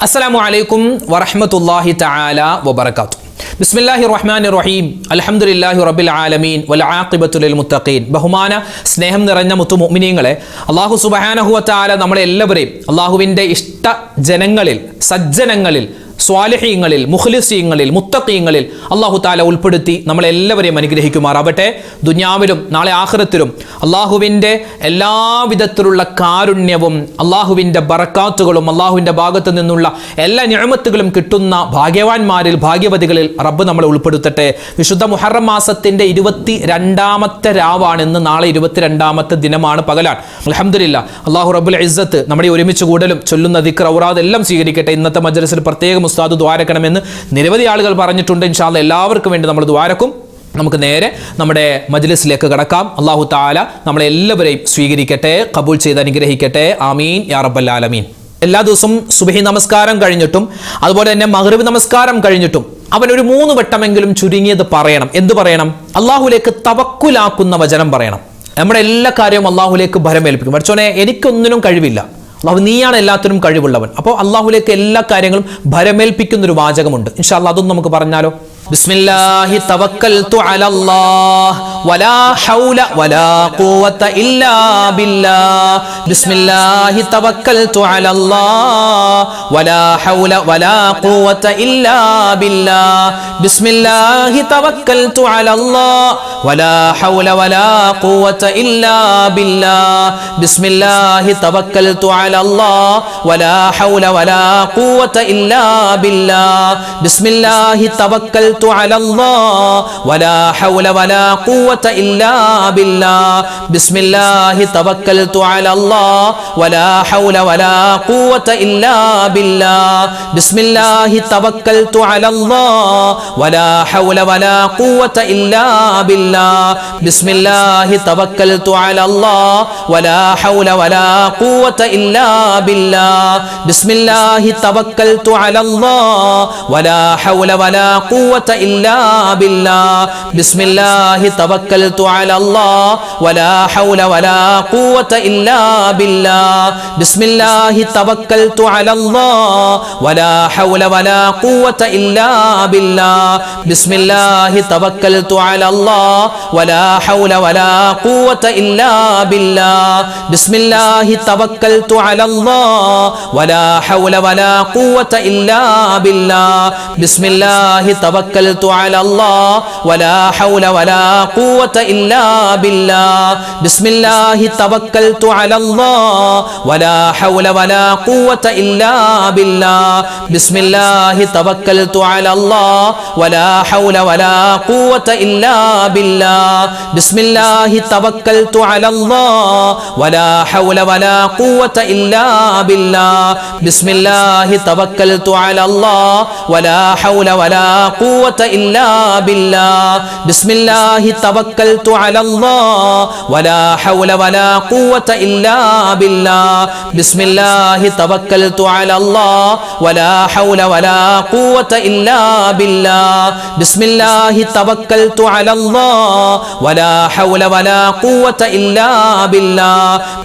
അസ്സലാമു അലൈക്കും വറഹ്മത്തുള്ളാഹി തആല വബറകാതുഹു. ബിസ്മില്ലാഹിർ റഹ്മാനിർ റഹീം. അൽഹംദുലില്ലാഹി റബ്ബിൽ ആലമീൻ വൽ ആഖിബത്തു ലിൽ മുത്തഖീൻ. ബഹുമാന സ്നേഹം നിറഞ്ഞ മുത്തു മുഅ്മിനീങ്ങളെ, അല്ലാഹു സുബ്ഹാനഹു വ തആല നമ്മളെ എല്ലാവരെയും അല്ലാഹുവിൻ്റെ ഇഷ്ട ജനങ്ങളിൽ, സജ്ജനങ്ങളിൽ, സ്വാലിഹീങ്ങളിൽ, മുഖ്ലിസീങ്ങളിൽ, മുത്തഖീങ്ങളിൽ അല്ലാഹു തആല ഉൾപ്പെടുത്തി നമ്മളെല്ലാവരെയും അനുഗ്രഹിക്കുമാറാവട്ടെ. ദുനിയാവിലും നാളെ ആഖിറത്തിലും അല്ലാഹുവിൻ്റെ എല്ലാവിധത്തിലുള്ള കാരുണ്യവും അല്ലാഹുവിൻ്റെ ബറക്കാത്തുകളും അല്ലാഹുവിൻ്റെ ഭാഗത്തു നിന്നുള്ള എല്ലാ നിഅമത്തുകളും കിട്ടുന്ന ഭാഗ്യവാന്മാരിൽ, ഭാഗ്യവതികളിൽ റബ്ബ് നമ്മളെ ഉൾപ്പെടുത്തട്ടെ. വിശുദ്ധ മുഹറം മാസത്തിൻ്റെ 22ാമത്തെ രാവാണ് ഇന്ന്. നാളെ 22ാമത്തെ ദിനമാണ്, പകലാണ്. അൽഹംദുലില്ലാഹ്, അല്ലാഹു റബ്ബുൽ ഇസ്സത്ത് നമ്മുടെ ഒരുമിച്ച് കൂടലും ചൊല്ലുന്ന ദിക്ർ ഔറാദ് എല്ലാം സ്വീകരിക്കട്ടെ. ഇന്നത്തെ മജ്‌ലിസിൽ പ്രത്യേകം ഉസ്താദ് ദ്വാരക്കണമെന്ന് നിരവധി ആളുകൾ പറഞ്ഞിട്ടുണ്ട്. ഇൻഷാ അല്ലാഹ് എല്ലാവർക്കും വേണ്ടി നമ്മൾ ദ്വാരക്കും. നമുക്ക് നേരെ നമ്മുടെ മജ്‌ലിസിലേക്ക് കടക്കാം. അല്ലാഹു തആല നമ്മളെല്ലാവരെയും സ്വീകരിക്കട്ടെ, ഖബൂൽ ചെയ്ത് അനുഗ്രഹിക്കട്ടെ. ആമീൻ യാ റബ്ബൽ ആലമീൻ. എല്ലാ ദിവസവും സുബ്ഹി നമസ്കാരം കഴിഞ്ഞിട്ടും അതുപോലെ തന്നെ മഗ്‌രിബ് നമസ്കാരം കഴിഞ്ഞിട്ടും അവനൊരു 3 വട്ടമെങ്കിലും ചുരുങ്ങിയത് പറയണം. എന്ത് പറയണം? അല്ലാഹുവിലേക്ക് തവക്കുലാക്കുന്ന വചനം പറയണം. നമ്മുടെ എല്ലാ കാര്യവും അല്ലാഹുവിലേക്ക് ഭരമേൽപ്പിക്കും. പഠിച്ചോനെ, എനിക്കൊന്നിനും കഴിവില്ല, അല്ലാഹു നീയാണ് എല്ലാത്തിനും കഴിവുള്ളവൻ. അപ്പോൾ അല്ലാഹുവിലേക്ക് എല്ലാ കാര്യങ്ങളും ഭരമേൽപ്പിക്കുന്നൊരു വാചകമുണ്ട്. ഇൻഷാ അല്ലാഹ് അതൊന്നും നമുക്ക് പറഞ്ഞാലോ? ബിസ്മില്ലാഹി തവക്കൽതു അലല്ലാഹ് വലാ ഹൗല വലാ ഖുവത ഇല്ലാ ബില്ലാഹ്. ബിസ്മില്ലാഹി തവക്കൽതു അലല്ലാഹ് വലാ ഹൗല വലാ ഖുവത ഇല്ലാ ബില്ലാഹ്. ബിസ്മില്ലാഹി തവക്കൽതു അലല്ലാഹ് വലാ ഹൗല വലാ ഖുവത ഇല്ലാ ബില്ലാഹ്. ബിസ്മില്ലാഹി തവക്കൽതു അലല്ലാഹ് വലാ ഹൗല വലാ ഖുവത ഇല്ലാ ബില്ലാഹ്. ബിസ്മില്ലാഹി തവക്കൽതു على الله ولا حول ولا قوة إلا بالله. بسم الله توكلت على الله ولا حول ولا قوة إلا بالله. بسم الله توكلت على الله ولا حول ولا قوة إلا بالله. بسم الله توكلت على الله ولا حول ولا قوة إلا بالله. بسم الله توكلت على الله ولا حول ولا قوة إلا بالله. بسم الله توكلت على الله ولا حول ولا قوة إلا بالله. بسم الله توكلت على الله ولا حول ولا قوة إلا بالله. بسم الله توكلت على الله ولا حول ولا قوة إلا بالله. بسم الله توكلت على الله ولا حول ولا قوة إلا بالله. بسم الله توكلت على الله ولا حول ولا قوة إلا بالله. بسم الله توكلت على الله ولا حول ولا قوة إلا بالله. بسم الله توكلت على الله ولا حول ولا قوة إلا بالله. بسم الله توكلت على الله ولا حول ولا قوة إلا بالله. بسم الله توكلت على الله ولا حول ولا قوة إلا بالله. بسم الله توكلت على الله ولا حول ولا قوة إلا بالله. بسم الله توكلت على الله ولا حول ولا قوة إلا بالله. بسم الله توكلت على الله ولا حول ولا قوة إلا بالله.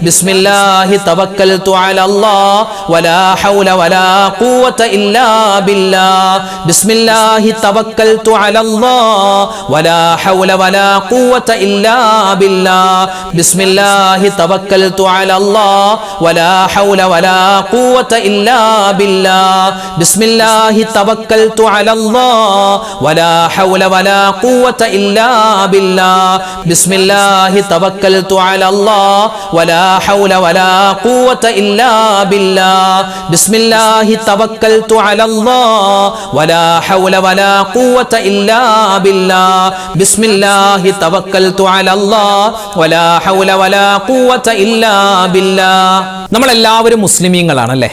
بسم الله توكلت على الله ولا حول ولا قوة إلا بالله. بسم الله توكلت على الله ولا حول ولا قوة إلا بالله. بسم الله توكلت على الله ولا حول ولا قوة إلا بالله. بسم الله توكلت على الله ولا حول ولا قوة إلا بالله. بسم الله توكلت على الله ولا حول ولا قوة إلا بالله. بسم الله توكلت على الله ولا حول ولا قوة إلا بالله. بسم الله توكلت على الله ولا حول ولا قوة إلا بالله. നമ്മളെല്ലാവരും മുസ്ലിമീങ്ങളാണല്ലേ?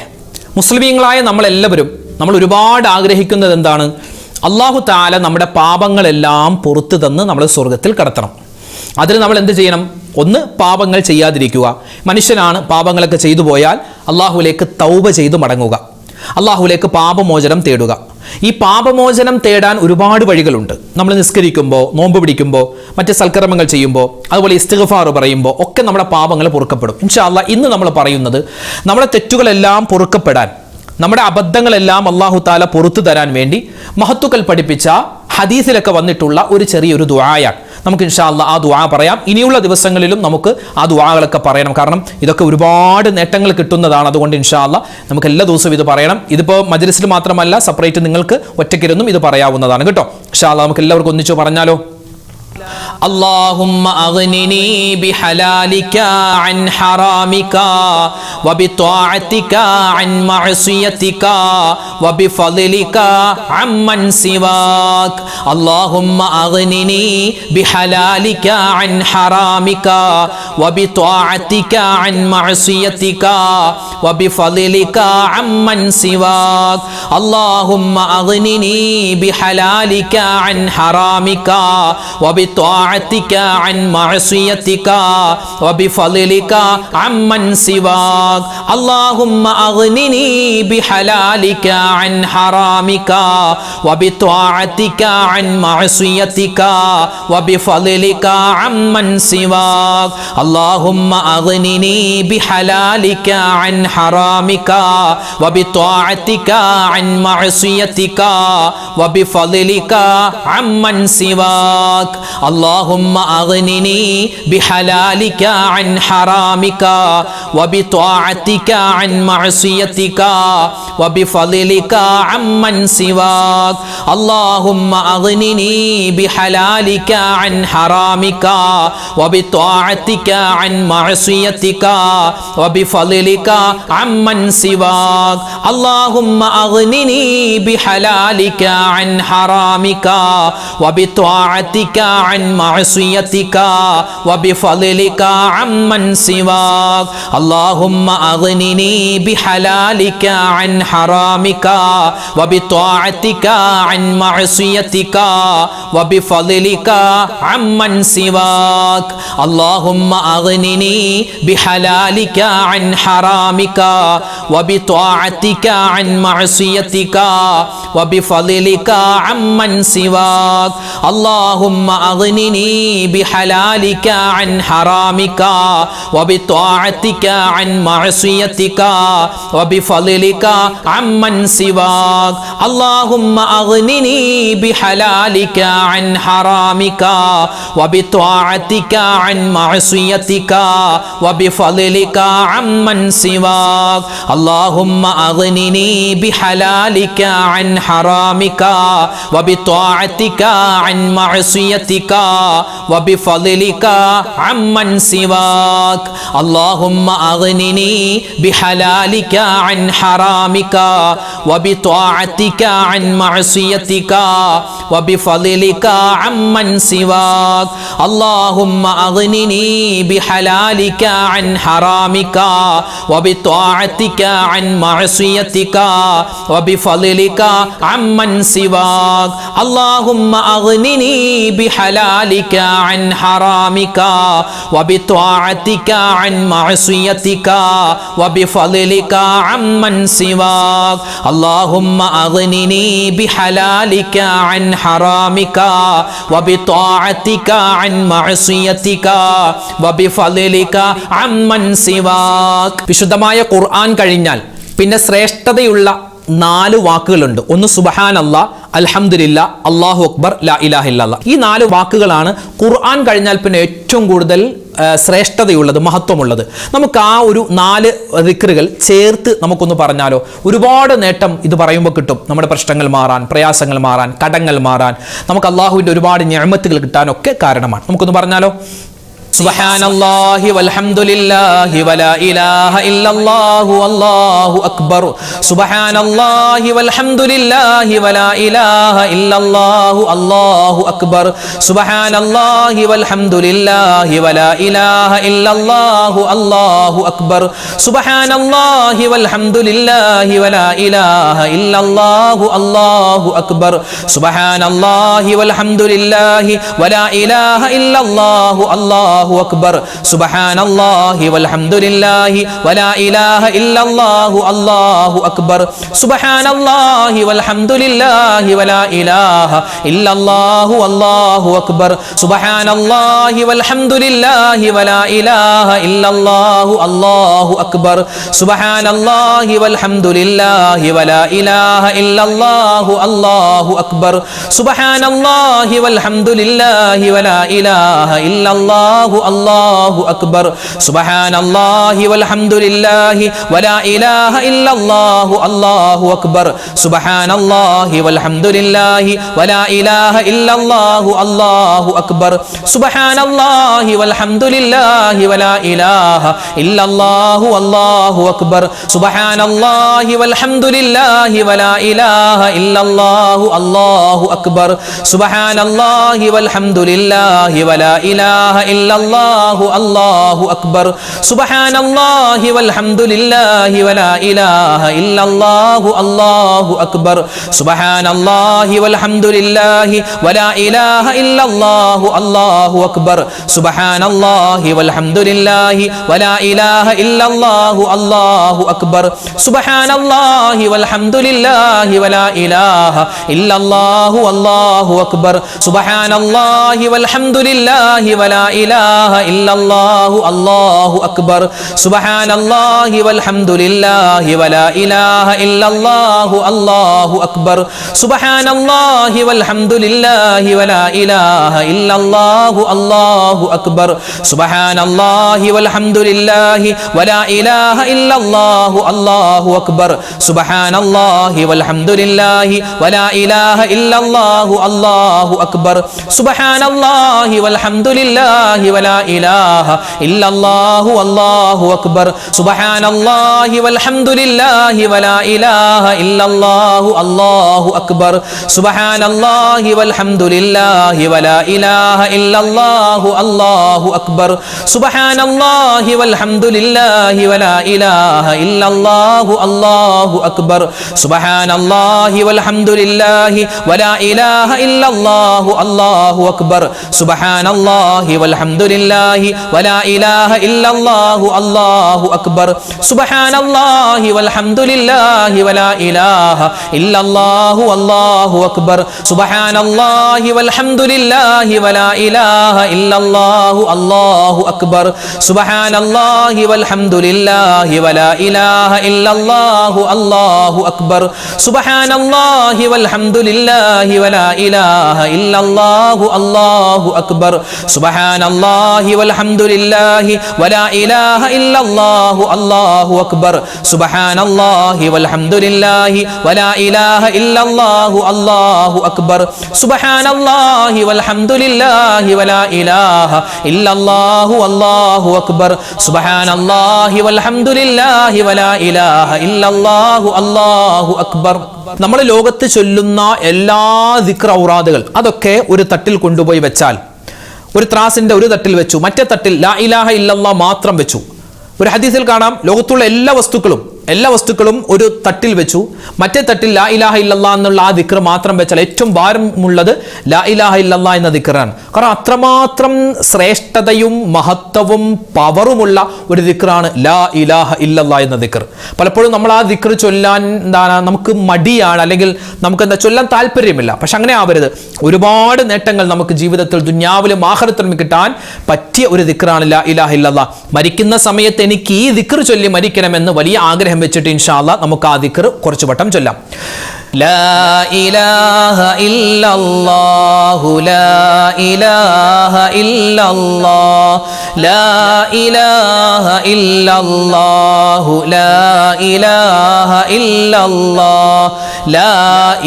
മുസ്ലിമീങ്ങളായ നമ്മൾ ഒരുപാട് ആഗ്രഹിക്കുന്നത് എന്താണ്? അല്ലാഹു തആല നമ്മുടെ പാപങ്ങളെല്ലാം പുറത്തു തന്ന് നമ്മളെ സ്വർഗ്ഗത്തിൽ കടത്തണം. അതിന് നമ്മൾ എന്ത് ചെയ്യണം? ഒന്ന്, പാപങ്ങൾ ചെയ്യാതിരിക്കുക. മനുഷ്യനാണ്, പാപങ്ങളൊക്കെ ചെയ്തു പോയാൽ അല്ലാഹുവിലേക്ക് തൗബ ചെയ്തു മടങ്ങുക, അല്ലാഹുവിലേക്ക് പാപമോചനം തേടുക. ഈ പാപമോചനം തേടാൻ ഒരുപാട് വഴികളുണ്ട്. നമ്മൾ നിസ്കരിക്കുമ്പോൾ, നോമ്പ് പിടിക്കുമ്പോൾ, മറ്റ് സൽക്കർമ്മങ്ങൾ ചെയ്യുമ്പോൾ, അതുപോലെ ഇസ്തിഗ്ഫാർ പറയുമ്പോൾ ഒക്കെ നമ്മുടെ പാപങ്ങൾ പൊറുക്കപ്പെടും. ഇൻഷാ അല്ലാഹ് ഇന്ന് നമ്മൾ പറയുന്നത് നമ്മുടെ തെറ്റുകളെല്ലാം പൊറുക്കപ്പെടാൻ നമ്മുടെ അബദ്ധങ്ങളെല്ലാം അല്ലാഹു തആല പുറത്തു തരാൻ വേണ്ടി മഹത്തുക്കൾ പഠിപ്പിച്ച ഹദീസിലൊക്കെ വന്നിട്ടുള്ള ഒരു ചെറിയൊരു ദുആയാണ്. നമുക്ക് ഇൻഷാ അല്ലാഹ് ആ ദുആ പറയാം. ഇനിയുള്ള ദിവസങ്ങളിലും നമുക്ക് ആ ദുആകളൊക്കെ പറയണം. കാരണം ഇതൊക്കെ ഒരുപാട് നേട്ടങ്ങൾ കിട്ടുന്നതാണ്. അതുകൊണ്ട് ഇൻഷാ അല്ലാഹ് നമുക്ക് എല്ലാ ദിവസവും ഇത് പറയണം. ഇതിപ്പോൾ മജ്ലിസിൽ മാത്രമല്ല, സെപ്പറേറ്റ് നിങ്ങൾക്ക് ഒറ്റയ്ക്കിരുന്നും ഇത് പറയാവുന്നതാണ് കേട്ടോ. ഇൻഷാ അല്ലാഹ് നമുക്ക് എല്ലാവർക്കും ഒന്നിച്ചു പറഞ്ഞാലോ. اللهم أغنني بحلالك عن حرامك وبطاعتك عن معصيتك وبفضلك عمن سواك. اللهم أغنني بحلالك عن حرامك وبطاعتك عن معصيتك وبفضلك عمن سواك. اللهم أغنني بحلالك عن حرامك وبطاعتك عن معصيتك وبفضلك عمن سواك. اللهم أغنني بحلالك عن حرامك وبطاعتك عن معصيتك وبفضلك عمن سواك. اللهم أغنني بحلالك عن حرامك وبطاعتك عن معصيتك وبفضلك عمن سواك. اللهم أغنني بحلالك عن حرامك وبطاعتك عن معصيتك وبفضلك عمن سواك. اللهم أغنني بحلالك عن حرامك وبطاعتك عن معصيتك وبفضلك عمن سواك. اللهم أغنني بحلالك عن حرامك وبطاعتك عن معصيتك وبفضلك عمن سواك. اللهم أغنني بحلالك عن حرامك وبطاعتك عن معصيتك وبفضلك عمن سواك. اللهم أغنني بحلالك عن حرامك وبطاعتك عن معصيتك وبفضلك عمن سواك. اللهم أغنني بحلالك عن حرامك وبطاعتك عن معصيتك وبفضلك عمن سواك. اللهم أغنني بحلالك عن حرامك وبطاعتك عن معصيتك وبفضلك عمن سواك. اللهم أغنني بحلالك عن حرامك وبطاعتك عن معصيتك وبفضلك عمن سواك. اللهم أغنني بحلالك عن حرامك وبطاعتك عن معصيتك وبفضلك عمن سواك. اللهم أغنني بحلالك عن حرامك وبطاعتك عن معصيتك وبفضلك عمن سواك. اللهم أغنني بحلالك عن حرامك وبطاعتك عن معصيتك وبفضلك عمن سواك. اللهم أغنني بحلالك عن حرامك وبطاعتك عن معصيتك وبفضلك عمن سواك. വിശുദ്ധമായ ഖുർആൻ കഴിഞ്ഞാൽ പിന്നെ ശ്രേഷ്ഠതയുള്ള 4 വാക്കുകളുണ്ട്. ഒന്ന് സുബ്ഹാനല്ലാഹ്, അൽഹംദുലില്ലാ, അല്ലാഹു അക്ബർ, ലാ ഇലാഹ ഇല്ലല്ലാഹ്. ഈ 4 വാക്കുകളാണ് ഖുർആൻ കഴിഞ്ഞാൽ പിന്നെ ഏറ്റവും കൂടുതൽ ശ്രേഷ്ഠതയുള്ളത്, മഹത്വമുള്ളത്. നമുക്ക് ആ ഒരു 4 ദിക്റുകൾ ചേർത്ത് നമുക്കൊന്ന് പറഞ്ഞാലോ. ഒരുപാട് നേട്ടം ഇത് പറയുമ്പോൾ കിട്ടും. നമ്മുടെ പ്രശ്നങ്ങൾ മാറാൻ, പ്രയാസങ്ങൾ മാറാൻ, കടങ്ങൾ മാറാൻ, നമുക്ക് അള്ളാഹുവിൻ്റെ ഒരുപാട് നിഅമത്തുകൾ കിട്ടാനൊക്കെ കാരണമാണ്. നമുക്കൊന്ന് പറഞ്ഞാലോ. സുബ്ഹാനല്ലാഹി വൽഹംദുലില്ലാഹി വലാ ഇലാഹ ഇല്ലല്ലാഹു അല്ലാഹു അക്ബർ. സുബ്ഹാനല്ലാഹി വൽഹംദുലില്ലാഹി വലാ ഇലാഹ ഇല്ലല്ലാഹു അല്ലാഹു അക്ബർ. സുബ്ഹാനല്ലാഹി വൽഹംദുലില്ലാഹി വലാ ഇലാഹ ഇല്ലല്ലാഹു അല്ലാഹു അക്ബർ. സുബ്ഹാനല്ലാഹി വൽഹംദുലില്ലാഹി വലാ ഇലാഹ ഇല്ലല്ലാഹു അല്ലാഹു അക്ബർ. സുബ്ഹാനല്ലാഹി വൽഹംദുലില്ലാഹി വലാ ഇലാഹ ഇല്ലല്ലാഹു അല്ലാഹു അല്ലാഹു അക്ബർ സുബ്ഹാനല്ലാഹി വൽഹംദുലില്ലാഹി വലാ ഇലാഹ ഇല്ലല്ലാഹു അല്ലാഹു അക്ബർ സുബ്ഹാനല്ലാഹി വൽഹംദുലില്ലാഹി വലാ ഇലാഹ ഇല്ലല്ലാഹു അല്ലാഹു അക്ബർ സുബ്ഹാനല്ലാഹി വൽഹംദുലില്ലാഹി വലാ ഇലാഹ ഇല്ലല്ലാഹു അല്ലാഹു അക്ബർ സുബ്ഹാനല്ലാഹി വൽഹംദുലില്ലാഹി വലാ ഇലാഹ ഇല്ലല്ലാഹു അല്ലാഹു അക്ബർ സുബ്ഹാനല്ലാഹി വൽഹംദുലില്ലാഹി വലാ ഇലാഹ ഇല്ലല്ലാഹു അല്ലാഹു അക്ബർ സുബ്ഹാനല്ലാഹി വൽഹംദുലില്ലാഹി വലാ ഇലാഹ ഇല്ലല്ലാഹു അല്ലാഹു അക്ബർ സുബ്ഹാനല്ലാഹി വൽഹംദുലില്ലാഹി വലാ ഇലാഹ ഇല്ലല്ലാഹു അല്ലാഹു അക്ബർ സുബ്ഹാനല്ലാഹി വൽഹംദുലില്ലാഹി വലാ ഇലാഹ ഇല്ലല്ലാഹു അല്ലാഹു അക്ബർ സുബ്ഹാനല്ലാഹി വൽഹംദുലില്ലാഹി വലാ ഇലാഹ ഇല്ലല്ലാഹു അല്ലാഹു അക്ബർ സുബ്ഹാനല്ലാഹി വൽഹംദുലില്ലാഹി വലാ ഇലാഹ ഇല്ലല്ലാഹു അല്ലാഹു അക്ബർ സുബ്ഹാനല്ലാഹി വൽഹംദുലില്ലാഹി വലാ ഇലാഹ ഇല്ലല്ലാഹു അല്ലാഹു അക്ബർ സുബ്ഹാനല്ലാഹി വൽഹംദുലില്ലാഹി വലാ ഇലാഹ ഇല്ലല്ലാഹു അല്ലാഹു അക്ബർ സുബ്ഹാനല്ലാഹി വൽഹംദുലില്ലാഹി വലാ ഇലാഹ ഇല്ലല്ലാഹു അല്ലാഹു അക്ബർ സുബ്ഹാനല്ലാഹി വൽഹംദുലില്ലാഹി വലാ ഇലാഹ ഇല്ലല്ലാഹു അല്ലാഹു അക്ബർ സുബ്ഹാനല്ലാഹി വൽഹംദുലില്ലാഹി വലാ ഇലാഹ ഇല്ലല്ലാഹു അല്ലാഹു അക്ബർ സുബ്ഹാനല്ലാഹി വൽഹംദുലില്ലാഹി വലാ ഇലാഹ ഇല്ലല്ലാഹു അല്ലാഹു അക്ബർ സുബ്ഹാനല്ലാഹി വൽഹംദുലില്ലാഹി വലാ ഇലാഹ ഇല്ലല്ലാഹു അല്ലാഹു അക്ബർ സുബ്ഹാനല്ലാഹി വൽഹംദുലില്ലാഹി വലാ ഇലാഹ ഇല്ലല്ലാഹു അല്ലാഹു അക്ബർ സുബ്ഹാനല്ലാഹി വൽഹംദുലില്ലാഹി വലാ ഇലാഹ ഇല്ലല്ലാഹു അല്ലാഹു അക്ബർ സുബ്ഹാനല്ലാഹി വൽഹംദുലില്ലാഹി വലാ ഇലാഹ ഇല്ലല്ലാഹു അല്ലാഹു അക്ബർ സുബ്ഹാനല്ലാഹി വൽഹംദുലില്ലാഹി വലാ ഇലാഹ ഇല്ലല്ലാഹു അല്ലാഹു അക്ബർ സുബ്ഹാനല്ലാഹി വൽഹംദുലില്ലാഹി വലാ ഇലാഹ ഇല്ലല്ലാഹു അല്ലാഹു അക്ബർ സുബ്ഹാനല്ലാഹി വൽഹംദുലില്ലാഹി വലാ ഇലാഹ ഇല്ലല്ലാഹു അല്ലാഹു അക്ബർ സുബ്ഹാനല്ലാഹി വൽഹംദുലില്ലാഹി വലാ ഇലാഹ ഇല്ലല്ലാഹു അല്ലാഹു അക്ബർ സുബ്ഹാനല്ലാഹി വൽഹംദുലില്ലാഹി വലാ ഇലാഹ ഇല്ലല്ലാഹു അല്ലാഹു അക്ബർ സുബ്ഹാനല്ലാഹി വൽഹംദുലില്ലാഹി വലാ ഇലാഹ ഇല്ലല്ലാഹു അല്ലാഹു അക്ബർ സുബ്ഹാനല്ലാഹി വൽഹംദുലില്ലാഹി വലാ ഇലാഹ ഇല്ലല്ലാഹു അല്ലാഹു അക്ബർ സുബ്ഹാനല്ലാഹി വൽഹംദുലില്ലാഹി വലാ ഇലാഹ ഇല്ലല്ലാഹു അല്ലാഹു അക്ബർ സുബ്ഹാനല്ലാഹി വൽഹംദുലില്ലാഹി വലാ ഇലാഹ ഇല്ലല്ലാഹു അല്ലാഹു അക്ബർ സുബ്ഹാനല്ലാഹി വൽഹംദുലില്ലാഹി വലാ ഇലാഹ ഇല്ലല്ലാഹു അല്ലാഹു അക്ബർ സുബ്ഹാനല്ലാഹി വൽഹംദുലില്ലാഹി വലാ ഇലാഹ ഇല്ലല്ലാഹു അല്ലാഹു അക്ബർ സുബ്ഹാനല്ലാഹി വൽഹംദുലില്ലാഹി വലാ ഇലാഹ ഇല്ലല്ലാഹു അല്ലാഹു അക്ബർ സുബ്ഹാനല്ലാഹി വൽഹംദുലില്ലാഹി വലാ ഇലാഹ ഇല്ലല്ലാഹു അല്ലാഹു അക്ബർ. നമ്മൾ ലോകത്ത് ചൊല്ലുന്ന എല്ലാ ദിക്ർ ഔറാദുകൾ അതൊക്കെ ഒരു തട്ടിൽ കൊണ്ടുപോയി വെച്ചാൽ, ഒരു ത്രാസിന്റെ ഒരു തട്ടിൽ വെച്ചു, മറ്റേ തട്ടിൽ ലാ ഇലാഹ ഇല്ലല്ലാഹ് മാത്രം വെച്ചു. ഒരു ഹദീസിൽ കാണാം, ലോകത്തുള്ള എല്ലാ വസ്തുക്കളും ഒരു തട്ടിൽ വെച്ചു, മറ്റേ തട്ടിൽ ലാ ഇലാഹ ഇല്ലല്ലാഹ് എന്നുള്ള ആ ദിക്ർ മാത്രം വെച്ചാൽ ഏറ്റവും ഭാരമുള്ളത് ലാ ഇലാഹ ഇല്ലല്ലാഹ് എന്ന ദിക്റാണ്. കാരണം അത്രമാത്രം ശ്രേഷ്ഠതയും മഹത്വവും പവറുമുള്ള ഒരു ദിക്റാണ് ലാ ഇലാഹ ഇല്ലല്ലാഹ് എന്ന ദിക്ർ. പലപ്പോഴും നമ്മൾ ആ ദിക്ർ ചൊല്ലാൻ നമുക്ക് മടിയാണ്, അല്ലെങ്കിൽ നമുക്ക് ചൊല്ലാൻ താല്പര്യമില്ല. പക്ഷെ അങ്ങനെ ആവരുത്. ഒരുപാട് നേട്ടങ്ങൾ നമുക്ക് ജീവിതത്തിൽ ദുനിയാവിലും ആഖിറത്തിലും കിട്ടാൻ പറ്റിയ ഒരു ദിക്റാണ് ലാ ഇലാഹ ഇല്ലല്ലാഹ്. മരിക്കുന്ന സമയത്ത് എനിക്ക് ഈ ദിക്ർ ചൊല്ലി മരിക്കണമെന്ന് വലിയ ആഗ്രഹം വെച്ചിട്ട് ഇൻഷാ അല്ലാഹ് നമുക്ക് ആ ദിക്ർ കുറച്ചു വട്ടം ചൊല്ലാം. ലാ ഇലാഹ ഇല്ലല്ലാഹു ലാ ഇലാഹ ഇല്ലല്ലാഹ് ലാ ഇലാഹ ഇല്ലല്ലാഹു ലാ ഇലാഹ ഇല്ലല്ലാഹ് ലാ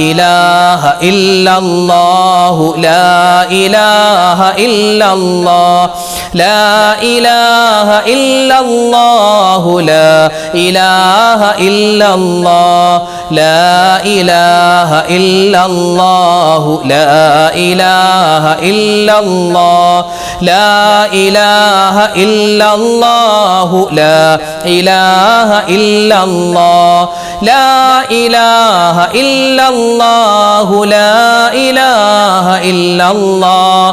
ഇലാഹ ഇല്ലല്ലാഹു ലാ ഇലാഹ ഇല്ലല്ലാഹ് ലാ ഇലാഹ ഇല്ലല്ലാഹു ലാ ഇലാഹ ഇല്ലല്ലാഹ് ലാ ഇലാഹ ഇല്ലല്ലാഹു ലാ ഇലാഹ ഇല്ലല്ലാഹ് ലാ ഇലാഹ ഇല്ലല്ലാഹു ലാ ഇലാഹ ഇല്ലല്ലാഹ് ലാ ഇലാഹ ഇല്ലല്ലാഹു ലാ ഇലാഹ ഇല്ലല്ലാഹ്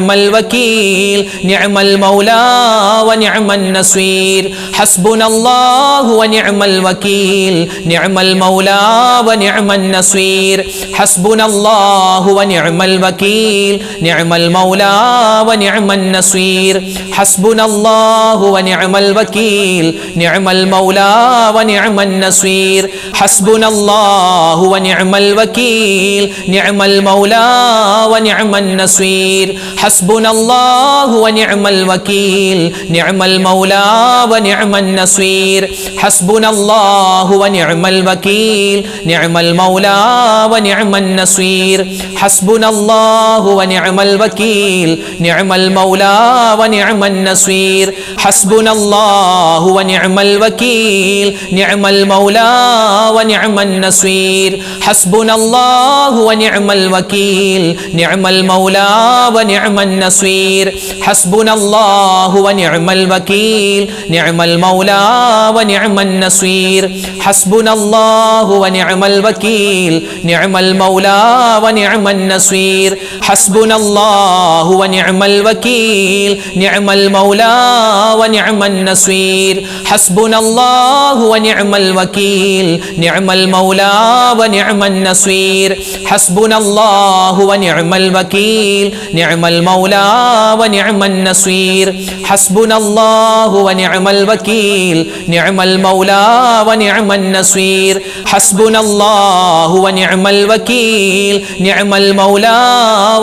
ni'mal wakeel, ni'mal mawla wa ni'man nasir. Hasbunallahu wa ni'mal wakeel, ni'mal mawla wa ni'man nasir. Hasbunallahu wa ni'mal wakeel, ni'mal mawla wa ni'man nasir. Hasbunallahu wa ni'mal wakeel, ni'mal mawla wa ni'man nasir. Hasbunallahu wa ni'mal wakeel, ni'mal mawla wa ni'man nasir. Hasbunallahu wa ni'mal wakeel, ni'mal mawla wa ni'man nasir. Hasbunallahu wa ni'mal wakeel, ni'mal mawla wa ni'man nasir. Hasbunallahu wa ni'mal wakeel, ni'mal mawla wa ni'man nasir. Hasbunallahu wa ni'mal wakeel, ni'mal mawla wa ni'man nasir. Hasbunallahu wa ni'mal wakeel, ni'mal mawla wa ni'man nasir. Hasbunallahu wa ni'mal wakeel, ni'mal mawla wa ni'man nasir. Hasbunallahu wa ni'mal wakeel, ni'mal mawla wa ni'man nasir. Hasbunallahu wa ni'mal wakeel, ni'mal mawla wa ni'man nasir. Hasbunallahu wa ni'mal wakeel, ni'mal mawla wa ni'man nasir. Hasbunallahu wa ni'mal wakeel, ni'mal mawla wa ni'man nasir. Hasbunallahu wa ni'mal wakeel, ni'mal mawla wa ni'man nasir. Hasbunallahu wa ni'mal wakeel, ni'mal mawla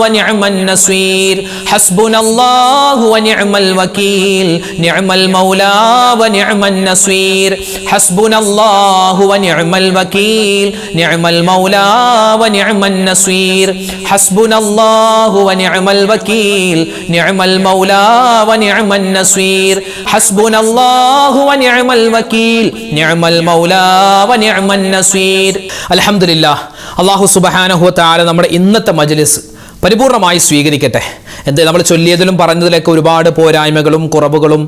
wa ni'man nasir. Hasbunallahu wa ni'mal wakeel, ni'mal mawla wa ni'man nasir. Hasbunallahu wa ni'mal wakeel, ni'mal mawla wa ni'man nasir. Hasbunallahu wa ni'mal wakeel, ni'mal mawla wa ni'man nasir. Hasbunallahu wa ni'mal wakeel, ni'mal mawla wa ni'man nasir. അൽഹംദുലില്ലാഹ്, അല്ലാഹു സുബ്ഹാനഹു വ തആല നമ്മുടെ ഇന്നത്തെ മജ്ലിസ് പരിപൂർണമായി സ്വീകരിക്കട്ടെ. നമ്മൾ ചൊല്ലിയതിലും പറഞ്ഞതിലൊക്കെ ഒരുപാട് പോരായ്മകളും കുറവുകളും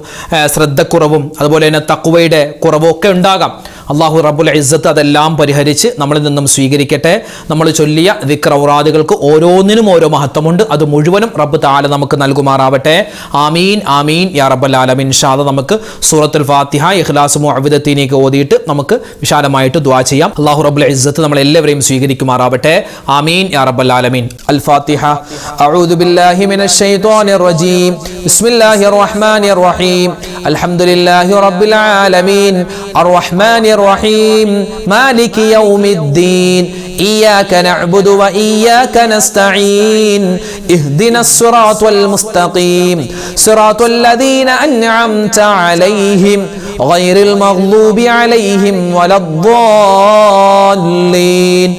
ശ്രദ്ധക്കുറവും അതുപോലെ തന്നെ തഖ്വയുടെ കുറവും ഒക്കെ ഉണ്ടാകാം. അല്ലാഹു റബ്ബുൽ ഇസ്സത്ത് അതെല്ലാം പരിഹരിച്ച് നമ്മളിൽ നിന്നും സ്വീകരിക്കട്ടെ. നമ്മൾ ചൊല്ലിയ ദിക്ർ ഔറാദുകൾക്ക് ഓരോന്നിനും ഓരോ മഹത്വമുണ്ട്. അത് മുഴുവനും റബ്ബ് തആല നമുക്ക് നൽകുമാറാവട്ടെ. ആമീൻ ആമീൻ യാ റബ്ബൽ ആലമീൻ. ഇൻഷാ അല്ലാഹ് നമുക്ക് സൂറത്തുൽ ഫാത്തിഹ, ഇഖ്ലാസ്, മുഅവ്വിദത്തീനൊക്കെ ഓതിയിട്ട് നമുക്ക് വിശാലമായിട്ട് ദുആ ചെയ്യാം. അല്ലാഹു റബ്ബുൽ ഇസ്സത്ത് നമ്മളെല്ലാവരെയും സ്വീകരിക്കുമാറാവട്ടെ. ആമീൻ യാ റബ്ബൽ ആലമീൻ. അൽ ഫാത്തിഹ. അഊദു ബില്ലാഹി മിനശ് ശൈത്വാനിർ റജീം. ബിസ്മില്ലാഹിർ റഹ്മാനിർ റഹീം. അൽഹംദുലില്ലാഹി റബ്ബിൽ ആലമീൻ. അർറഹ്മാനിർ റഹീം. മാലികി യൗമിദ്ദീൻ. إياك نعبد وإياك نستعين. اهدنا الصراط المستقيم. صراط الذين أنعمت عليهم غير المغضوب عليهم ولا الضالين.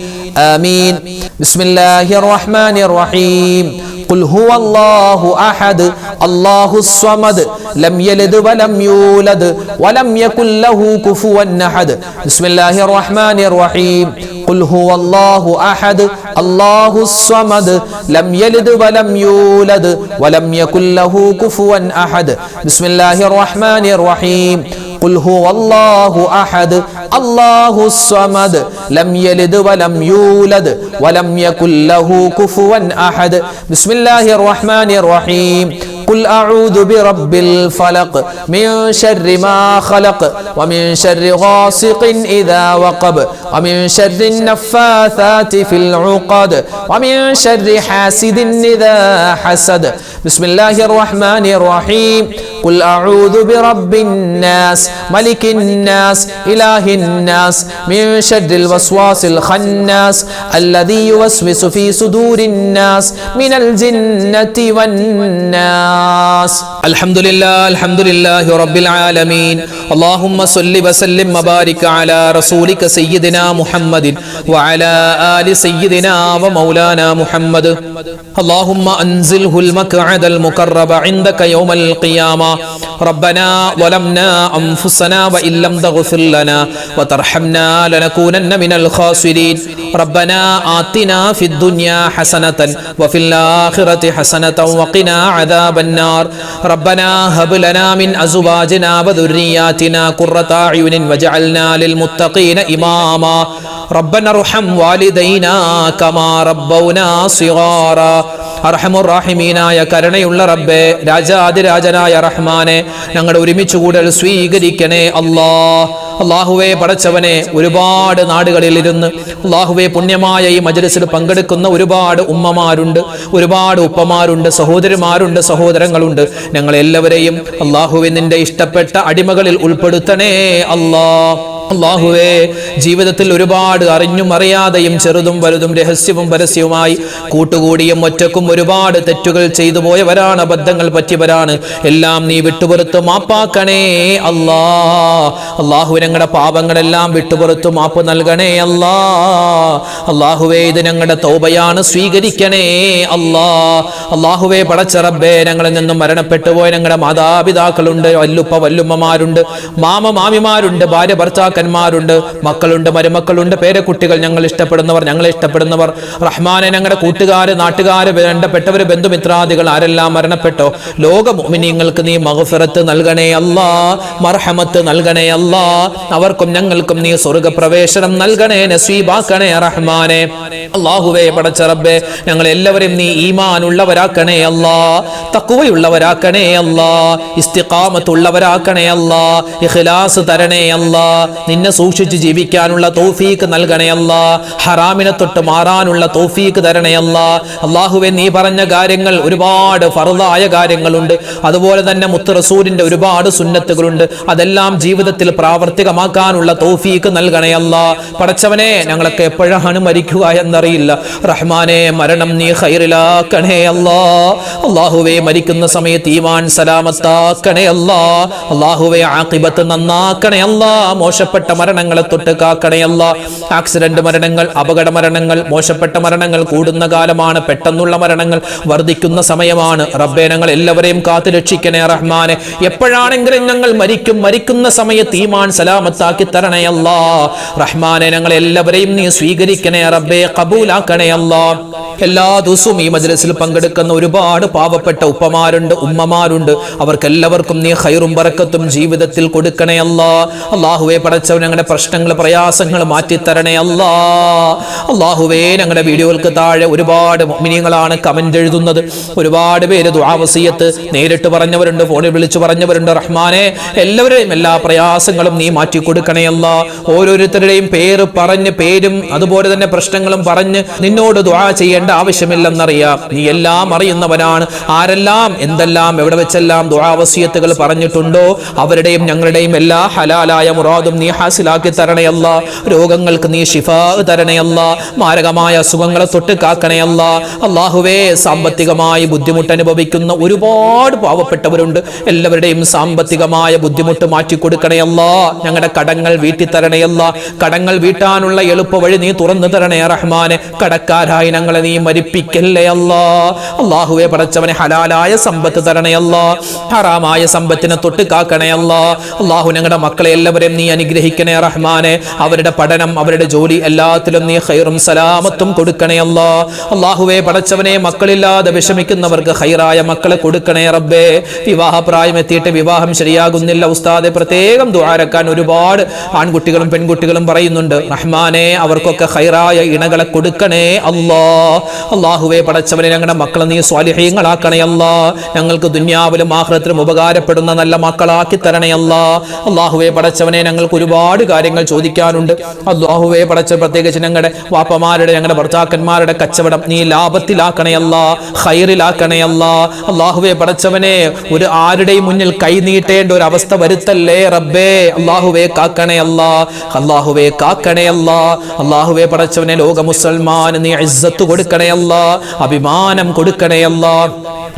آمين. بسم الله الرحمن الرحيم. قل هو الله أحد الله الصمد لم يلد ولم يولد ولم يكن له كفوا أحد. بسم الله الرحمن الرحيم. قل هو الله أحد الله الصمد لم يلد ولم يولد ولم يكن له كفوا أحد. بسم الله الرحمن الرحيم. قل هو الله أحد الله الصمد لم يلد ولم يولد ولم يكن له كفوا أحد. بسم الله الرحمن الرحيم. قل أعوذ برب الفلق من شر ما خلق ومن شر غاسق إذا وقب ومن شر النفاثات في العقد ومن شر حاسد إذا حسد. بسم الله الرحمن الرحيم. قل أعوذ برب الناس ملك الناس إله الناس من شر الوسواس الخناس الذي يوسوس في صدور الناس من الجنة والناس. الحمد لله رب العالمين. اللهم صل وسلم وبارك على رسولك سيدنا محمد وعلى آل سيدنا ومولانا محمد. اللهم أنزله المقعد المقرب عندك يوم القيامة. ربنا ظلمنا أنفسنا وإن لم تغفر لنا وترحمنا لنكونن من الخاسرين. ربنا آتنا في الدنيا حسنة وفي الآخرة حسنة وقنا عذاب النار. ربنا هب لنا من أزواجنا وذرياتنا قرة أعين واجعلنا للمتقين إماما. ربنا ارحم والدينا كما ربونا صغارا. അർഹമുർ റഹീമീനായ കരുണയുള്ള റബ്ബേ, രാജാതിരാജനായ റഹ്മാനെ, ഞങ്ങളുടെ ഒരുമിച്ച് കൂടൽ സ്വീകരിക്കണേ അല്ലാ. അല്ലാഹുവേ പടച്ചവനെ, ഒരുപാട് നാടുകളിൽ ഇരുന്ന് അല്ലാഹുവേ പുണ്യമായ ഈ മജ്‌ലിസിൽ പങ്കെടുക്കുന്ന ഒരുപാട് ഉമ്മമാരുണ്ട്, ഒരുപാട് ഉപ്പമാരുണ്ട്, സഹോദരിമാരുണ്ട്, സഹോദരങ്ങളുണ്ട്. ഞങ്ങളെല്ലാവരെയും അല്ലാഹുവേ നിന്റെ ഇഷ്ടപ്പെട്ട അടിമകളിൽ ഉൾപ്പെടുത്തണേ അല്ലാ. അല്ലാഹുവേ, ജീവിതത്തിൽ ഒരുപാട് അറിഞ്ഞും അറിയാതെയും ചെറുതും വലുതും രഹസ്യവും പരസ്യവുമായി കൂട്ടുകൂടിയും ഒറ്റക്കും ഒരുപാട് തെറ്റുകൾ ചെയ്തു പോയവരാണ്, അബദ്ധങ്ങൾ പറ്റിയവരാണ്. എല്ലാം നീ വിട്ടുപുറത്ത് മാപ്പാക്കണേ അല്ലാ. അല്ലാഹുവേ, ഞങ്ങളുടെ പാപങ്ങളെല്ലാം വിട്ടുപുറത്ത് മാപ്പ് നൽകണേ അല്ലാ. അല്ലാഹുവേ, ഇത് ഞങ്ങളുടെ തൗബയാണ്, സ്വീകരിക്കണേ അല്ലാ. അല്ലാഹുവേ പടച്ച റബ്ബേ, ഞങ്ങളിൽ നിന്നും മരണപ്പെട്ടു പോയ ഞങ്ങളുടെ മാതാപിതാക്കളുണ്ട്, വല്ലുപ്പ വല്ലുമ്മമാരുണ്ട്, മാമ മാമിമാരുണ്ട്, ഭാര്യ ഭർത്താക്കന്മാരുണ്ട്, മക്കളുണ്ട്, മരുമക്കളുണ്ട്, പേരക്കുട്ടികൾ, ഞങ്ങൾ ഇഷ്ടപ്പെടുന്നവർ, ഞങ്ങളെ ഇഷ്ടപ്പെടുന്നവർ. റഹ്മാനെ, ഞങ്ങളുടെ കൂട്ടുകാര്, നാട്ടുകാര്, വേണ്ടപ്പെട്ടവര്, ബന്ധുമിത്രാദികൾ ആരെല്ലാം മരണപ്പെട്ടോ ലോക മുഅ്മിനീങ്ങൾക്ക് നീ മഗ്ഫിറത്ത് നൽകണേ അല്ലാ, മർഹമത്ത് നൽകണേ അല്ലാ. അവർക്കും ഞങ്ങൾക്കും നീ സ്വർഗ്ഗപ്രവേശനം നൽകണേ, നസീബാക്കണേ റഹ്മാനെ. അല്ലാഹുവേ പടച്ച റബ്ബേ, ഞങ്ങൾ എല്ലാവരും നീ ഈമാൻ ഉള്ളവരാക്കണേ അല്ലാ, തഖ്വയുള്ളവരാക്കണേ അല്ലാ, ഇസ്തിഖാമത്തുള്ളവരാക്കണേ അല്ലാ, ഇഖ്ലാസ് തരണേ അല്ലാ. നിന്നെ സൂക്ഷിച്ച് ജീവിക്കാനുള്ള തൗഫീക്ക് നൽകണേ അല്ലാ, ഹറാമിനെ തൊട്ട് മാറാനുള്ള തൗഫീക്ക് തരണേ അല്ലാ. അല്ലാഹുവേ, നീ പറഞ്ഞ കാര്യങ്ങൾ ഒരുപാട് ഫർളായ കാര്യങ്ങളുണ്ട്, അതുപോലെ തന്നെ മുത്ത് റസൂലിന്റെ ഒരുപാട് സുന്നത്തുകളുണ്ട്. അതെല്ലാം ജീവിതത്തിൽ പ്രാവർത്തികമാക്കാനുള്ള തൗഫീക്ക് നൽകണേ അല്ലാ. പടച്ചവനെ, ഞങ്ങളൊക്കെ എപ്പോഴാണ് മരിക്കുക എന്നറിയില്ല. റഹ്മാനെ, മരണം നീ ഖൈറിലാക്കണേ അല്ലാ. അല്ലാഹുവേ, മരിക്കുന്ന സമയത്ത് ഈമാൻ സലാമത്താക്കണേ അല്ലാ. അല്ലാഹുവേ, ആഖിബത്ത് നന്നാക്കണേ അല്ലാ. മോശപ്പെട്ട മരണങ്ങളെ തൊട്ട് കാക്കണേ അല്ലാ. ആക്സിഡന്റ് മരണങ്ങൾ, അപകട മരണങ്ങൾ, മോശപ്പെട്ട മരണങ്ങൾ കൂടുന്ന കാലമാണ്, പെട്ടെന്നുള്ള മരണങ്ങൾ വർദ്ധിക്കുന്ന സമയമാണ്. റബ്ബേ, ഞങ്ങൾ എല്ലാവരെയും കാത്തു രക്ഷിക്കണേ റഹ്മാനെ. എപ്പോഴാണെങ്കിലും ഞങ്ങൾ മരിക്കുന്ന സമയത്ത് ഈമാൻ സലാമത്താക്കി തരണേ അല്ലാ. റഹ്മാനെ, ഞങ്ങൾ എല്ലാവരെയും നീ സ്വീകരിക്കണേ റബ്ബേ, ഖബൂലാക്കണേ അല്ലാ. എല്ലാ ദിവസവും ഈ മജ്‌ലിസിൽ പങ്കെടുക്കുന്ന ഒരുപാട് പാവപ്പെട്ട ഉപ്പമാരുണ്ട്, ഉമ്മമാരുണ്ട്. അവർക്കെല്ലാവർക്കും നീ ഖൈറും ബറക്കത്തും ജീവിതത്തിൽ കൊടുക്കണേ അല്ലാ. അല്ലാഹുവേ പടച്ചവൻ, ഞങ്ങളുടെ പ്രശ്നങ്ങൾ, പ്രയാസങ്ങൾ മാറ്റിത്തരണേ അല്ലാ. അല്ലാഹുവേ, ഞങ്ങളുടെ വീഡിയോകൾക്ക് താഴെ ഒരുപാട് മുഅ്മിനീങ്ങളാണ് കമന്റ് എഴുതുന്നത്. ഒരുപാട് പേര് ദുആ വസിയത്ത് നേരിട്ട് പറഞ്ഞവരുണ്ട്, ഫോണിൽ വിളിച്ചു പറഞ്ഞവരുണ്ട്. റഹ്മാനെ, എല്ലാവരെയും എല്ലാ പ്രയാസങ്ങളും നീ മാറ്റി കൊടുക്കണേ അല്ലാ. ഓരോരുത്തരുടെയും പേര് പറഞ്ഞ്, പേരും അതുപോലെ തന്നെ പ്രശ്നങ്ങളും പറഞ്ഞ് നിന്നോട് ദുആ ചെയ്യേണ്ട ആവശ്യമില്ലെന്നറിയാം. നീ എല്ലാം അറിയുന്നവനാണ്. ആരെല്ലാം എന്തെല്ലാം എവിടെ വെച്ചെല്ലാം ദുആ വസിയത്തുകൾ പറഞ്ഞിട്ടുണ്ടോ അവരുടെയും ഞങ്ങളുടെയും എല്ലാ ഹലാലായ മുറാദും നീ ഹാസിലാക്കി തരണേ അല്ലാ. രോഗങ്ങൾക്ക് നീ ശിഫാ തരണേ അല്ലാ. മാരകമായ അസുഖങ്ങളെ തൊട്ട് കാക്കണേ അല്ലാ. അല്ലാഹുവേ, സാമ്പത്തികമായി ബുദ്ധിമുട്ട് അനുഭവിക്കുന്ന ഒരുപാട് പാവപ്പെട്ടവരുണ്ട്. എല്ലാവരുടെയും സാമ്പത്തികമായ ബുദ്ധിമുട്ട് മാറ്റിക്കൊടുക്കണേ അല്ലാ. ഞങ്ങളുടെ കടങ്ങൾ വീട്ടി തരണേ അല്ലാ. കടങ്ങൾ വീട്ടാനുള്ള എളുപ്പ വഴി നീ തുറന്നു തരണേ റഹ്മാനെ. കടക്കാരായി ഞങ്ങളെ നീ മരിപ്പിക്കല്ലേ അല്ലാ. അല്ലാഹുവേ പടച്ചവനെ, ഹലാലായ സമ്പത്ത് തരണേ അല്ലാ. ഹറാമായ സമ്പത്തിനെ തൊട്ട് കാക്കണേ അല്ലാ. അല്ലാഹു, ഞങ്ങളുടെ മക്കളെ എല്ലാവരെയും നീ അനുഗ്രഹിക്കണേ റഹ്മാനെ. അവരുടെ പഠനം, അവരുടെ ജോലി, എല്ലാത്തിലും നീ ഖൈറും സലാമത്തും കൊടുക്കണേ അല്ലാ. അല്ലാഹുവേ പടച്ചവനെ, മക്കളില്ലാതെ വിഷമിക്കുന്നവർക്ക് ഖൈറായ മക്കളെ കൊടുക്കണേ റബ്ബേ. വിവാഹപ്രായം എത്തിയിട്ട് വിവാഹം ശരിയാകുന്നില്ല ഉസ്താദെ, പ്രത്യേകം ദുആരക്കാൻ ഒരുപാട് ആൺകുട്ടികളും പെൺകുട്ടികളും പറയുന്നുണ്ട്. റഹ്മാനെ, അവർക്കൊക്കെ ഖൈറായ ഇണകളെ കൊടുക്കണേ അല്ലാ. അല്ലാഹുവേ പടച്ചവനെ, ഞങ്ങളുടെ മക്കളെ നീ സ്വാലിഹീങ്ങളാക്കണേ അല്ലാ. ഞങ്ങൾക്ക് ദുനിയാവിലും ആഖിറത്തിലും ഉപകാരപ്പെടുന്ന നല്ല മക്കളാക്കി തരണേ അല്ലാ. അല്ലാഹുവേ പടച്ചവനെ, ഞങ്ങൾക്ക് ഒരുപാട് കാര്യങ്ങൾ ചോദിക്കാനുണ്ട്. അല്ലാഹുവേ പടച്ച, പ്രത്യേകിച്ച് ഞങ്ങളുടെ വാപ്പമാരുടെ, ഞങ്ങളുടെ ഭർത്താക്കന്മാരുടെ കച്ചവടം നീ ലാഭത്തിലാക്കണേ അല്ലാ, ഖൈറിലാക്കണേ അല്ലാ. അല്ലാഹുവേ പടച്ചവനെ, ഒരു ആരുടെയും മുന്നിൽ കൈ നീട്ടേണ്ട ഒരു അവസ്ഥ വരുത്തല്ലേ റബ്ബേ. അല്ലാഹുവേ കാക്കണേ അല്ലാ. അല്ലാഹുവേ കാക്കണേ അല്ലാ. അല്ലാഹുവേ പടച്ചവനെ, ലോക മുസൽമാന് നീ ഇസ്സത്ത് കൊടുക്കണേ അല്ലാ, അഭിമാനം കൊടുക്കണേ അല്ലാ.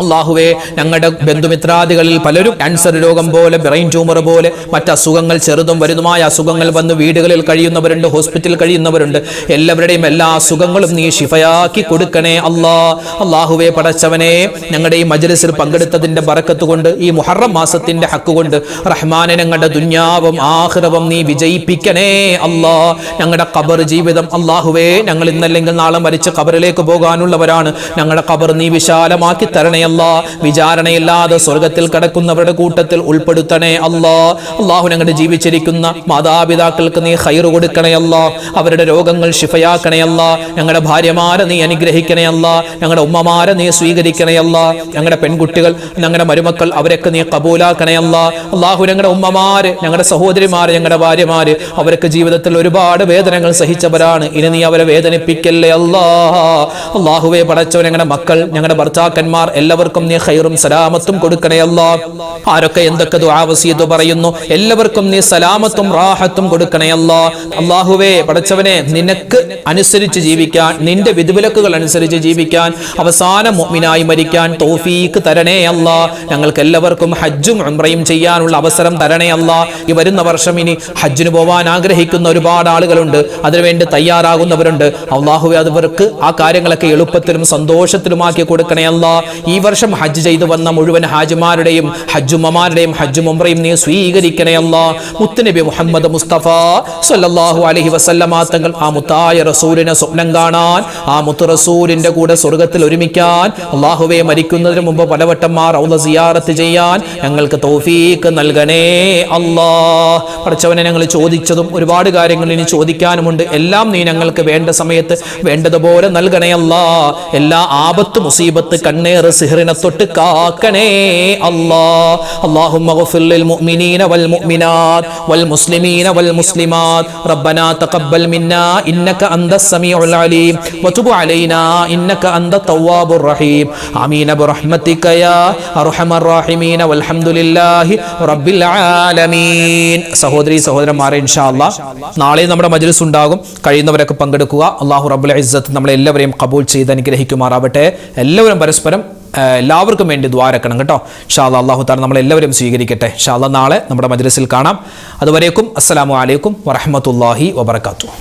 അല്ലാഹുവേ, ഞങ്ങളുടെ ബന്ധുമിത്രാദികളിൽ പലരും ക്യാൻസർ രോഗം പോലെ, ബ്രെയിൻ ട്യൂമർ പോലെ, മറ്റ് അസുഖങ്ങൾ, ചെറുതും വലുതുമായ അസുഖങ്ങൾ വന്ന് വീടുകളിൽ കഴിയുന്നവരുണ്ട്, ഹോസ്പിറ്റലിൽ കഴിയുന്നവരുണ്ട്. എല്ലാവരുടെയും എല്ലാ അസുഖങ്ങളും നീ ശിഫയാക്കി കൊടുക്കണേ അല്ലാ. അല്ലാഹുവേ പടച്ചവനെ, ഞങ്ങളുടെ ഈ മജ്‌ലിസിൽ പങ്കെടുത്തതിന്റെ ബറക്കത്ത് കൊണ്ട്, ഈ മുഹറം മാസത്തിന്റെ ഹക്ക് കൊണ്ട് റഹ്മാനെ, ഞങ്ങളുടെ ദുനിയാവും ആഖിറവും നീ വിജയിപ്പിക്കണേ അല്ലാ. ഞങ്ങളുടെ ഖബർ ജീവിതം അല്ലാഹുവേ, ഞങ്ങൾ ഇന്നല്ലെങ്കിൽ നാളെ മരിച്ച് ഖബറിലേക്ക് പോകാനുള്ളവരാണ്. ഞങ്ങളുടെ ഖബർ നീ വിശാലമാക്കി തരണേ അല്ലാ. വിചാരണയില്ലാതെ സ്വർഗത്തിൽ കടക്കുന്നവരുടെ കൂട്ടത്തിൽ ഉൾപ്പെടുത്തണേ അല്ലാ. അല്ലാഹു ഞങ്ങളുടെ ജീവിച്ചിരിക്കുന്ന മാതാപിതാക്കൾക്ക് നീ ഖൈർ കൊടുക്കണേ അല്ലാ. അവരുടെ രോഗങ്ങൾ ശിഫയാക്കണേ അല്ലാ. ഞങ്ങളുടെ ഭാര്യമാരെ നീ അനുഗ്രഹിക്കണേ അല്ലാ. ഞങ്ങളുടെ ഉമ്മമാരെ നീ സ്വീകരിക്കണേ അല്ലാ. ഞങ്ങളുടെ പെൺകുട്ടികൾ, ഞങ്ങളുടെ മരുമക്കൾ, അവരൊക്കെ നീ കബൂലാക്കണേ അല്ലാ. അല്ലാഹു ഞങ്ങളുടെ ഉമ്മമാര്, ഞങ്ങളുടെ സഹോദരിമാര്, ഞങ്ങളുടെ ഭാര്യമാര്, അവരൊക്കെ ജീവിതത്തിൽ ഒരുപാട് വേദനകൾ സഹിച്ചവരാണ്. ഇനി നീ അവരെ വേദനിപ്പിക്കല്ലേ അല്ലാ. അല്ലാഹുവേ പടച്ചവൻ, ഞങ്ങളുടെ മക്കൾ, ഞങ്ങളുടെ ഭർത്താക്കന്മാർ എല്ലാവർക്കും നീ ഖൈറും സലാമത്തും കൊടുക്കണേ അല്ലാ. ആരൊക്കെ എന്തൊക്കെ ദുആ വസിയത്ത് പറയുന്നു എല്ലാവർക്കും നീ സലാമത്തും റാഹത്തും കൊടുക്കണേ അല്ലാ. അല്ലാഹുവേ പടച്ചവനെ, നിനക്ക് അനുസരിച്ച് ജീവിക്കാൻ, നിന്റെ വിധിവിലക്കുകൾ അനുസരിച്ച് ജീവിക്കാൻ, അവസാനം മുഅ്മിനായി മരിക്കാൻ തൗഫീഖ് തരണേ അല്ലാ. ഞങ്ങൾക്ക് എല്ലാവർക്കും ഹജ്ജും ഉംറയും ചെയ്യാനുള്ള അവസരം തരണേ അല്ലാ. ഈ വരുന്ന വർഷം ഇനി ഹജ്ജിന് പോവാൻ ആഗ്രഹിക്കുന്ന ഒരുപാട് ആളുകളുണ്ട്, അതിനുവേണ്ടി തയ്യാറാകുന്നവരുണ്ട്. അല്ലാഹുവേ അവർക്ക് ആ കാര്യങ്ങളൊക്കെ എളുപ്പത്തിലും സന്തോഷത്തിലുമാക്കി കൊടുക്കണേ അല്ലാ. ഈ വർഷം ഹജ്ജ് ചെയ്തു വന്ന മുഴുവൻ ഹാജിമാരുടെയും ഹജ്ജുമ്മമാരുടെയും ഹജ്ജും ഉംറയും നീ സ്വീകരിക്കണേ അല്ലാ. മുത്തുനബി മുഹമ്മദ് മുസ്തഫ സ്വല്ലല്ലാഹു അലൈഹി വസല്ലമ തങ്ങൾ ആ മുത്തായ റസൂലിനെ സ്വപ്നം കാണാൻ, ആ മുത്തു റസൂലിന്റെ കൂടെ സ്വർഗത്തിൽ ഒരുമിക്കാൻ, അല്ലാഹുവേ മരിക്കുന്നതിന് മുമ്പ് പലവട്ടം റൗള സിയാറത്ത് ചെയ്യാൻ ഞങ്ങൾക്ക് തൗഫീഖ് നൽകണേ അല്ലാ. പടച്ചവനെ, ഞങ്ങൾ ചോദിച്ചതും ഒരുപാട് കാര്യങ്ങൾ ഇനി ചോദിക്കാനുമുണ്ട്. എല്ലാം നീ ഞങ്ങൾക്ക് വേണ്ട സമയത്ത് വേണ്ടതുപോലെ നൽകണേ അല്ലാ. എല്ലാ ആപത്ത്, മുസീബത്ത്, കണ്ണേറ്, സിഹ്റിനെ തൊട്ട് കാക്കണേ അല്ലാ. അല്ലാഹുമ്മ ഗഫിർ ലിൽ മുഅ്മിനീന വൽ മുഅ്മിനാത്ത് വൽ മുസ്ലിമീന വൽ മുസ്ലിമാത്ത്. റബ്ബനാ തഖബ്ബൽ മിന്നാ ഇന്നക അന്തസ് സമീഉൽ അലീം വതുബ് അലൈനാ ഇന്നക അന്തത് തവ്വാബുർ റഹീം. ആമീൻ ബിറഹ്മതിക യാ അർഹമർ റഹീമീൻ വൽഹംദുലില്ലാഹി റബ്ബിൽ ആലമീൻ. സഹോദരി സഹോദരന്മാരെ, ഇൻഷാ അല്ലാഹ് നാളെ നമ്മുടെ മജ്ലിസ് ഉണ്ടാകും. കഴിയുന്നവരൊക്കെ പങ്കെടുക്കുക. അല്ലാഹു റബ്ബുൽ ഇസ്സത്ത് നമ്മളെല്ലാവരെയും ഖബൂൽ ചെയ്ത് അനുഗ്രഹിക്കുമാറാവട്ടെ. എല്ലാവരും പരസ്പരം എല്ലാവർക്കും വേണ്ടി ദ്വാരക്കണം കേട്ടോ. ഇൻഷാ അല്ലാഹ് അല്ലാഹു തആല നമ്മളെല്ലാവരും സ്വീകരിക്കട്ടെ. ഇൻഷാ അല്ലാഹ് നാളെ നമ്മുടെ മജ്ലിസിൽ കാണാം. അതുവരേക്കും അസ്സലാമു അലൈക്കും വറഹ്മത്തുള്ളാഹി വബറകാതുഹു.